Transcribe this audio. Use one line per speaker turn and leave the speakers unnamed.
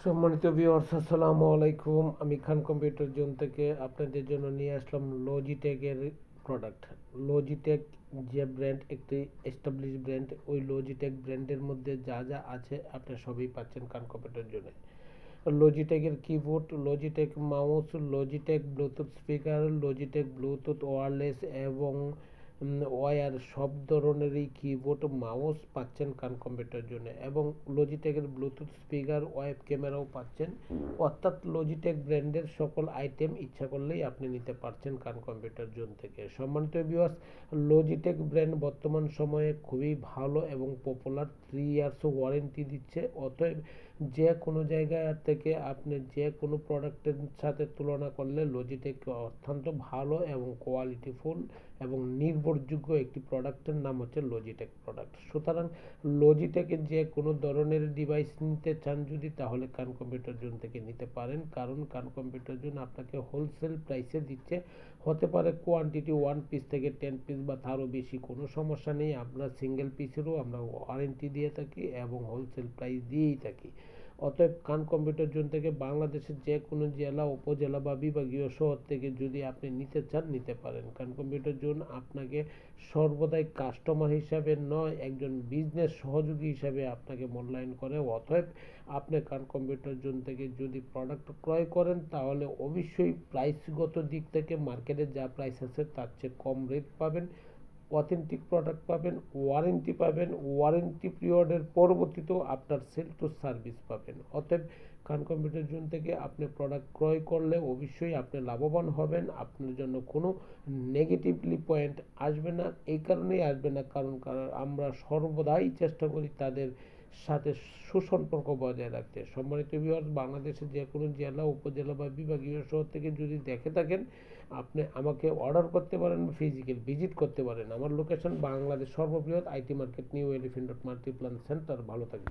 সম্মানিত ভিউয়ার্স, আসসালামু আলাইকুম। আমি খান কম্পিউটার জোন থেকে আপনাদের জন্য নিয়ে আসলাম লজিটেকের প্রোডাক্ট। লজিটেক যে ব্র্যান্ড, একটি এস্টাবলিশ ব্র্যান্ড, ওই লজিটেক ব্র্যান্ডের মধ্যে যা যা আছে আপনি সবই পাচ্ছেন খান কম্পিউটার জোনে। লজিটেকের keyboard, Logitech mouse, Logitech Bluetooth speaker, Logitech Bluetooth wireless এবং ওয়্যার সব ধরনেরই কিবোর্ড মাউস পাচ্ছেন খান কম্পিউটার জন্য, এবং লজিটেকের ব্লুটুথ স্পিকার ওয়েব ক্যামেরাও পাচ্ছেন। অর্থাৎ লজিটেক ব্র্যান্ডের সকল আইটেম ইচ্ছা করলেই আপনি নিতে পারছেন খান কম্পিউটার জোন থেকে। সম্মানিত ভিউয়ার্স, লজিটেক ব্র্যান্ড বর্তমান সময়ে খুবই ভালো এবং পপুলার, 3 ইয়ার্স ওয়ারেন্টি দিচ্ছে। অতএব যে কোনো জায়গা থেকে আপনি যে কোনো প্রোডাক্টের সাথে তুলনা করলে লজিটেক অত্যন্ত ভালো এবং কোয়ালিটিফুল এবং নির্ভরযোগ্য একটি প্রোডাক্টের নাম হচ্ছে লজিটেক প্রোডাক্ট। সুতরাং লজিটেকের যে কোনো ধরনের ডিভাইস নিতে চান যদি, তাহলে খান কম্পিউটার জোন থেকে নিতে পারেন, কারণ খান কম্পিউটার জোন আপনাকে হোলসেল প্রাইসে দিচ্ছে। হতে পারে কোয়ান্টিটি 1 পিস থেকে 10 পিস বা তারও বেশি, কোনো সমস্যা নেই। আমরা সিঙ্গেল পিসেরও আমরা ওয়ারেন্টি দিয়ে থাকি এবং হোলসেল প্রাইস দিয়েই থাকি। অতএব খান কম্পিউটার জোন থেকে বাংলাদেশের যে কোনো জেলা, উপজেলা বা বিভাগীয় শহর থেকে যদি আপনি নিতে চান নিতে পারেন। খান কম্পিউটার জোন আপনাকে সর্বদাই কাস্টমার হিসাবে নয়, একজন বিজনেস সহযোগী হিসাবে আপনাকে মূল্যায়ন করে। অতএব আপনি খান কম্পিউটার জোন থেকে যদি প্রোডাক্ট ক্রয় করেন, তাহলে অবশ্যই প্রাইসগত দিক থেকে মার্কেটে যা প্রাইস আছে তার চেয়ে কম রেট পাবেন, অথেন্টিক প্রোডাক্ট পাবেন, ওয়ারেন্টি পাবেন, ওয়ারেন্টি পিরিয়ডের পরবর্তীতেও আপনার সেল টু সার্ভিস পাবেন। অতএব খান কম্পিউটার জোন থেকে আপনি প্রোডাক্ট ক্রয় করলে অবশ্যই আপনি লাভবান হবেন। আপনার জন্য কোনো নেগেটিভলি পয়েন্ট আসবে না। এই কারণেই আসবে না কারণ আমরা সর্বদাই চেষ্টা করি তাদের সাথে সুসম্পর্ক বজায় রাখতে। সম্মানিত ভিউয়ার্স, বাংলাদেশের যে কোনো জেলা, উপজেলা বা বিভাগীয় শহর থেকে যদি দেখে থাকেন, আপনি আমাকে অর্ডার করতে পারেন, ফিজিক্যাল ভিজিট করতে পারেন। আমার লোকেশন বাংলাদেশ সর্ববৃহৎ IT market, new elephant road, Multiplan centre. ভালো থাকবেন।